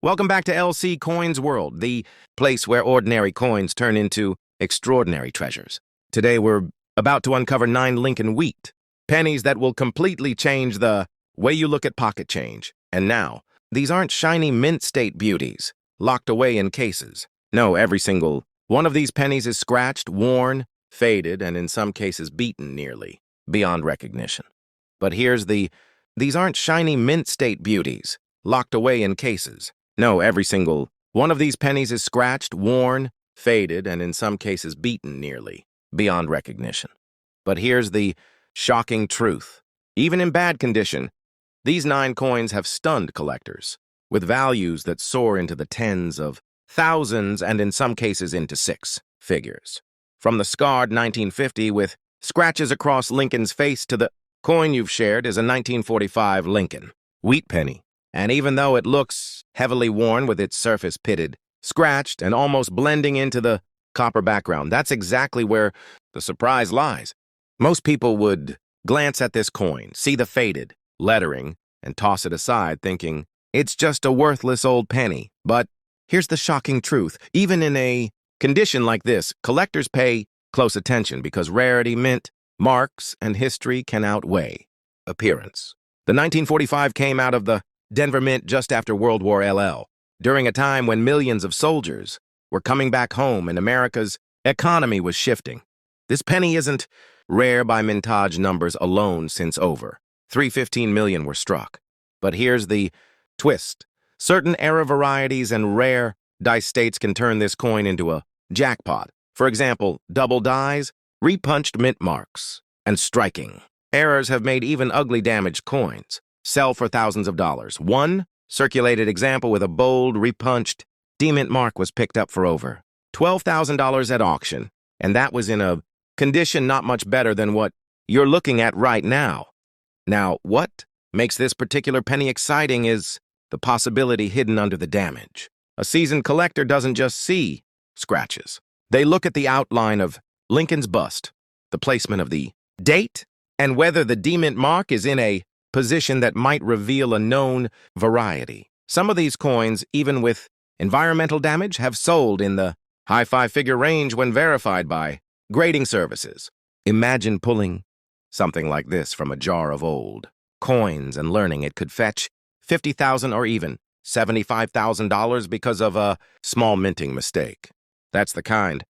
Welcome back to LC Coins World, the place where ordinary coins turn into extraordinary treasures. Today we're about to uncover 9 Lincoln Wheat, pennies that will completely change the way you look at pocket change. And now, these aren't shiny mint state beauties, locked away in cases. No, every single one of these pennies is scratched, worn, faded, and in some cases beaten nearly, beyond recognition. But these aren't shiny mint state beauties, locked away in cases. No, every single one of these pennies is scratched, worn, faded, and in some cases beaten nearly, beyond recognition. But here's the shocking truth. Even in bad condition, these 9 coins have stunned collectors, with values that soar into the tens of thousands and in some cases into 6 figures. From the scarred 1950 with scratches across Lincoln's face to the coin you've shared is a 1945 Lincoln Wheat penny. And even though it looks heavily worn with its surface pitted, scratched, and almost blending into the copper background, that's exactly where the surprise lies. Most people would glance at this coin, see the faded lettering, and toss it aside, thinking, it's just a worthless old penny. But here's the shocking truth. Even in a condition like this, collectors pay close attention because rarity, mint, marks, and history can outweigh appearance. The 1945 came out of the Denver Mint just after World War LL, during a time when millions of soldiers were coming back home and America's economy was shifting. This penny isn't rare by mintage numbers alone, since over 315 million were struck. But here's the twist. Certain era varieties and rare dice states can turn this coin into a jackpot. For example, double dies, repunched mint marks, and striking errors have made even ugly damaged coins sell for thousands of dollars. One circulated example with a bold, repunched demint mark was picked up for over $12,000 at auction, and that was in a condition not much better than what you're looking at right now. Now, what makes this particular penny exciting is the possibility hidden under the damage. A seasoned collector doesn't just see scratches. They look at the outline of Lincoln's bust, the placement of the date, and whether the demint mark is in a position that might reveal a known variety. Some of these coins, even with environmental damage, have sold in the high 5-figure range when verified by grading services. Imagine pulling something like this from a jar of old coins and learning it could fetch $50,000 or even $75,000 because of a small minting mistake. That's the kind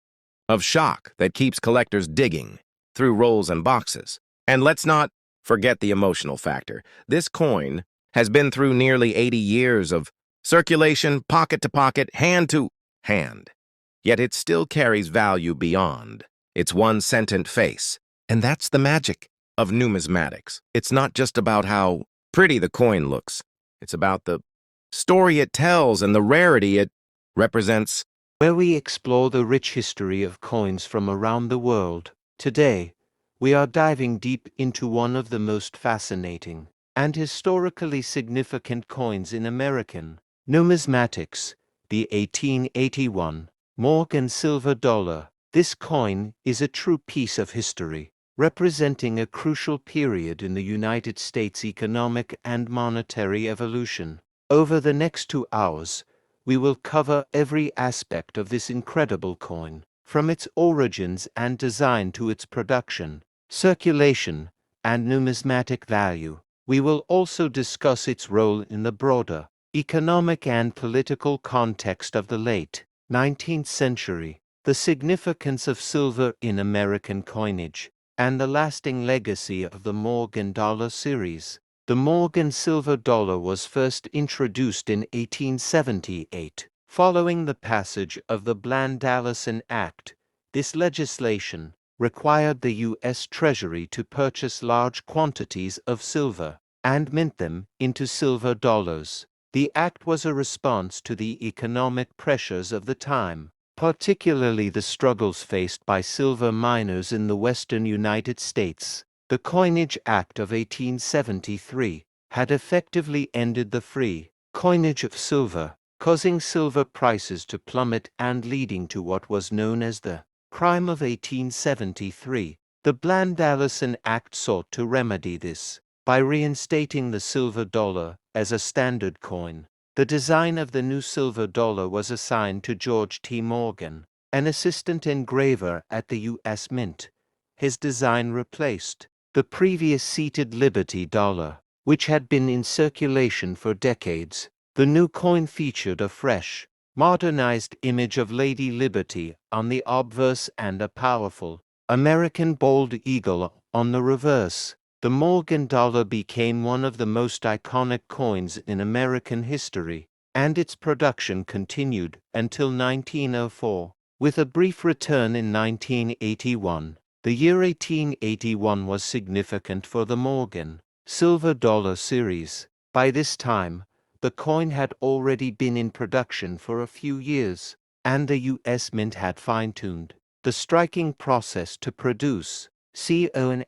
of shock that keeps collectors digging through rolls and boxes. And let's not forget the emotional factor. This coin has been through nearly 80 years of circulation, pocket to pocket, hand to hand. Yet it still carries value beyond its one sentient face. And that's the magic of numismatics. It's not just about how pretty the coin looks. It's about the story it tells and the rarity it represents. Where we explore the rich history of coins from around the world. Today, we are diving deep into one of the most fascinating and historically significant coins in American numismatics, the 1881 Morgan silver dollar. This coin is a true piece of history, representing a crucial period in the United States' economic and monetary evolution. Over the next 2 hours, we will cover every aspect of this incredible coin, from its origins and design to its production, circulation, and numismatic value. We will also discuss its role in the broader economic and political context of the late 19th century, the significance of silver in American coinage, and the lasting legacy of the Morgan dollar series. The Morgan silver dollar was first introduced in 1878, following the passage of the Bland-Allison Act. This legislation required the U.S. Treasury to purchase large quantities of silver and mint them into silver dollars. The act was a response to the economic pressures of the time, particularly the struggles faced by silver miners in the western United States. The Coinage Act of 1873 had effectively ended the free coinage of silver, causing silver prices to plummet and leading to what was known as the Crime of 1873. The Bland-Allison Act sought to remedy this by reinstating the silver dollar as a standard coin. The design of the new silver dollar was assigned to George T. Morgan, an assistant engraver at the U.S. Mint. His design replaced the previous seated Liberty dollar, which had been in circulation for decades. The new coin featured a fresh, modernized image of Lady Liberty on the obverse and a powerful American bald eagle on the reverse. The Morgan dollar became one of the most iconic coins in American history, and its production continued until 1904, with a brief return in 1981. The year 1881 was significant for the Morgan silver dollar series. By this time, the coin had already been in production for a few years, and the U.S. Mint had fine-tuned the striking process to produce consistently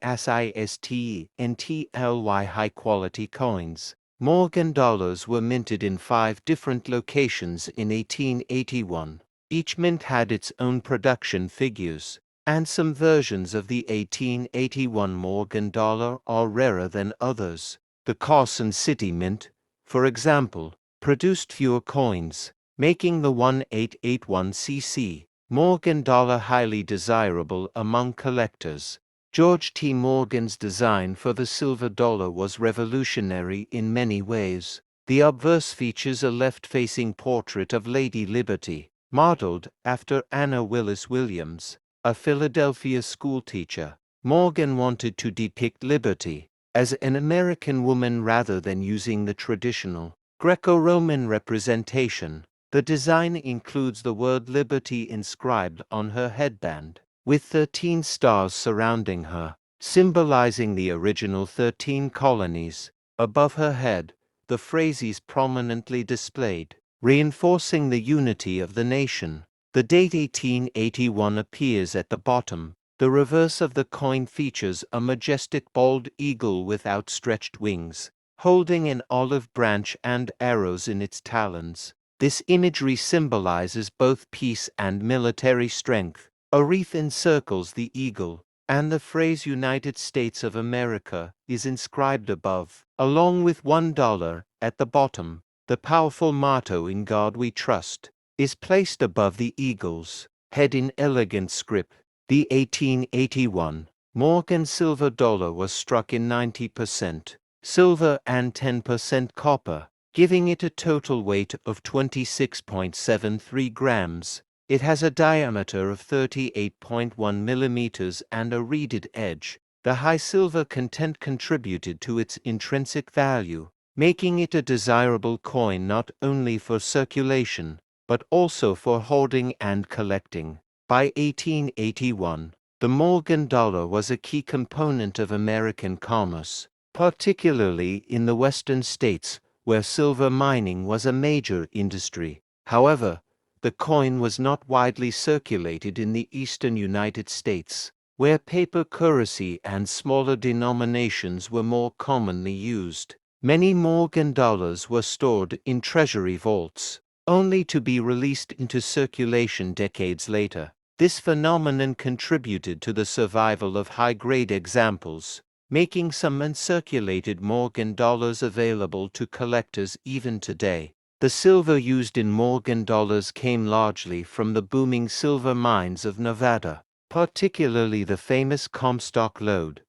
high-quality coins. Morgan dollars were minted in 5 different locations in 1881. Each mint had its own production figures, and some versions of the 1881 Morgan dollar are rarer than others. The Carson City Mint, for example, produced fewer coins, making the 1881cc Morgan dollar highly desirable among collectors. George T. Morgan's design for the silver dollar was revolutionary in many ways. The obverse features a left-facing portrait of Lady Liberty, modeled after Anna Willis Williams, a Philadelphia schoolteacher. Morgan wanted to depict Liberty as an American woman rather than using the traditional Greco-Roman representation. The design includes the word Liberty inscribed on her headband, with 13 stars surrounding her, symbolizing the original 13 colonies. Above her head, the phrase is prominently displayed, reinforcing the unity of the nation. The date 1881 appears at the bottom. The reverse of the coin features a majestic bald eagle with outstretched wings, holding an olive branch and arrows in its talons. This imagery symbolizes both peace and military strength. A wreath encircles the eagle, and the phrase United States of America is inscribed above, along with $1 at the bottom. The powerful motto "In God We Trust" is placed above the eagle's head in elegant script. The 1881 Morgan silver dollar was struck in 90% silver and 10% copper, giving it a total weight of 26.73 grams. It has a diameter of 38.1 millimeters and a reeded edge. The high silver content contributed to its intrinsic value, making it a desirable coin not only for circulation, but also for holding and collecting. By 1881, the Morgan dollar was a key component of American commerce, particularly in the western states, where silver mining was a major industry. However, the coin was not widely circulated in the eastern United States, where paper currency and smaller denominations were more commonly used. Many Morgan dollars were stored in treasury vaults, only to be released into circulation decades later. This phenomenon contributed to the survival of high-grade examples, making some uncirculated Morgan dollars available to collectors even today. The silver used in Morgan dollars came largely from the booming silver mines of Nevada, particularly the famous Comstock lode.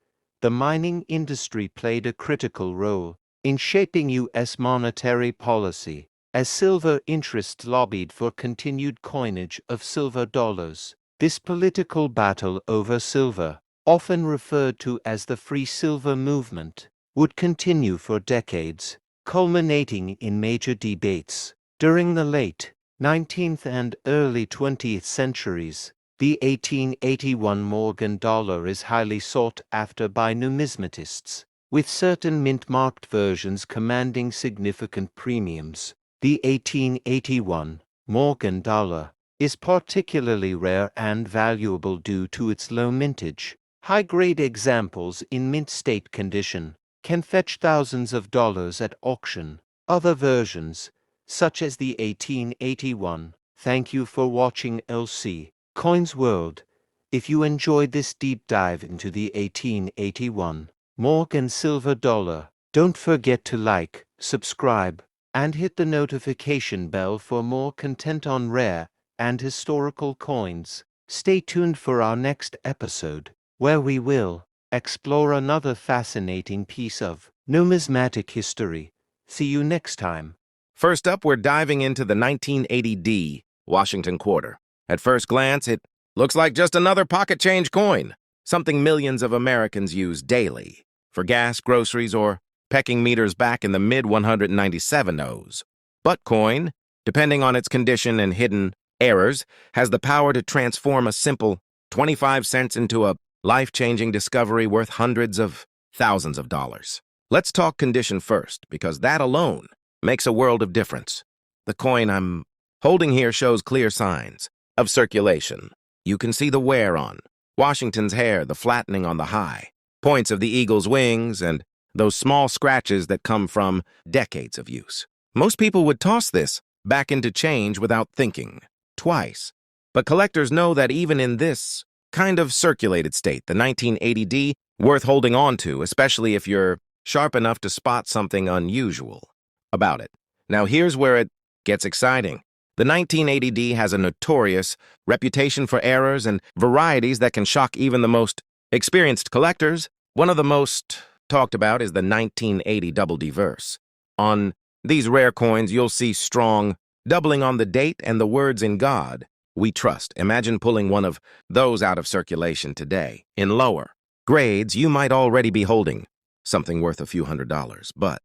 The mining industry played a critical role in shaping U.S. monetary policy, as silver interests lobbied for continued coinage of silver dollars. This political battle over silver, often referred to as the Free Silver Movement, would continue for decades, culminating in major debates. During the late 19th and early 20th centuries, the 1881 Morgan dollar is highly sought after by numismatists, with certain mint-marked versions commanding significant premiums. The 1881 Morgan dollar is particularly rare and valuable due to its low mintage. High-grade examples in mint state condition can fetch thousands of dollars at auction. Other versions, such as the 1881. Thank you for watching LC Coins World. If you enjoyed this deep dive into the 1881 Morgan silver dollar, don't forget to like, subscribe, and hit the notification bell for more content on rare and historical coins. Stay tuned for our next episode, where we will explore another fascinating piece of numismatic history. See you next time. First up, we're diving into the 1980D Washington quarter. At first glance, it looks like just another pocket change coin, something millions of Americans use daily for gas, groceries, or pecking meters back in the mid-197s. But coin, depending on its condition and hidden errors, has the power to transform a simple 25 cents into a life-changing discovery worth hundreds of thousands of dollars. Let's talk condition first, because that alone makes a world of difference. The coin I'm holding here shows clear signs of circulation. You can see the wear on Washington's hair, the flattening on the high, points of the eagle's wings, and those small scratches that come from decades of use. Most people would toss this back into change without thinking twice. But collectors know that even in this kind of circulated state, the 1980D worth holding on to, especially if you're sharp enough to spot something unusual about it. Now here's where it gets exciting. The 1980D has a notorious reputation for errors and varieties that can shock even the most experienced collectors. One of the most talked about is the 1980 Double D verse. On these rare coins, you'll see strong doubling on the date and the words "In God We Trust." Imagine pulling one of those out of circulation today. In lower grades, you might already be holding something worth a few $100s, but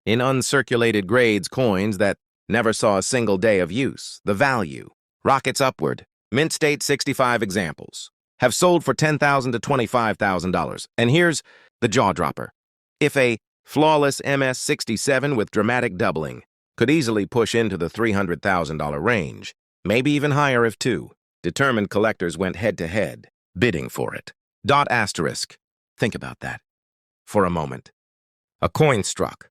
in uncirculated grades, coins that never saw a single day of use, the value rockets upward. Mint State 65 examples have sold for $10,000 to $25,000. And here's the jaw dropper. If a flawless MS-67 with dramatic doubling could easily push into the $300,000 range, maybe even higher if two determined collectors went head-to-head, bidding for it. Asterisk. Think about that for a moment. A coin struck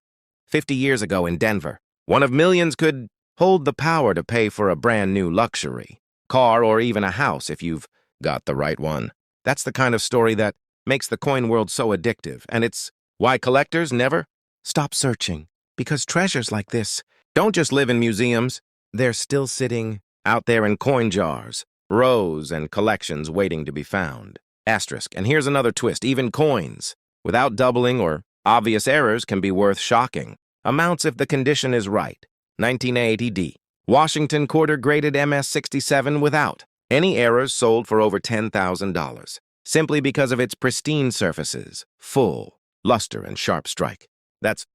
50 years ago in Denver. One of millions could hold the power to pay for a brand new luxury car or even a house if you've got the right one. That's the kind of story that makes the coin world so addictive, and it's why collectors never stop searching, because treasures like this don't just live in museums. They're still sitting out there in coin jars, rows and collections waiting to be found. Asterisk. And here's another twist. Even coins without doubling or obvious errors can be worth shocking amounts if the condition is right. 1980D. Washington quarter graded MS-67 without any errors, sold for over $10,000, simply because of its pristine surfaces, full luster and sharp strike. That's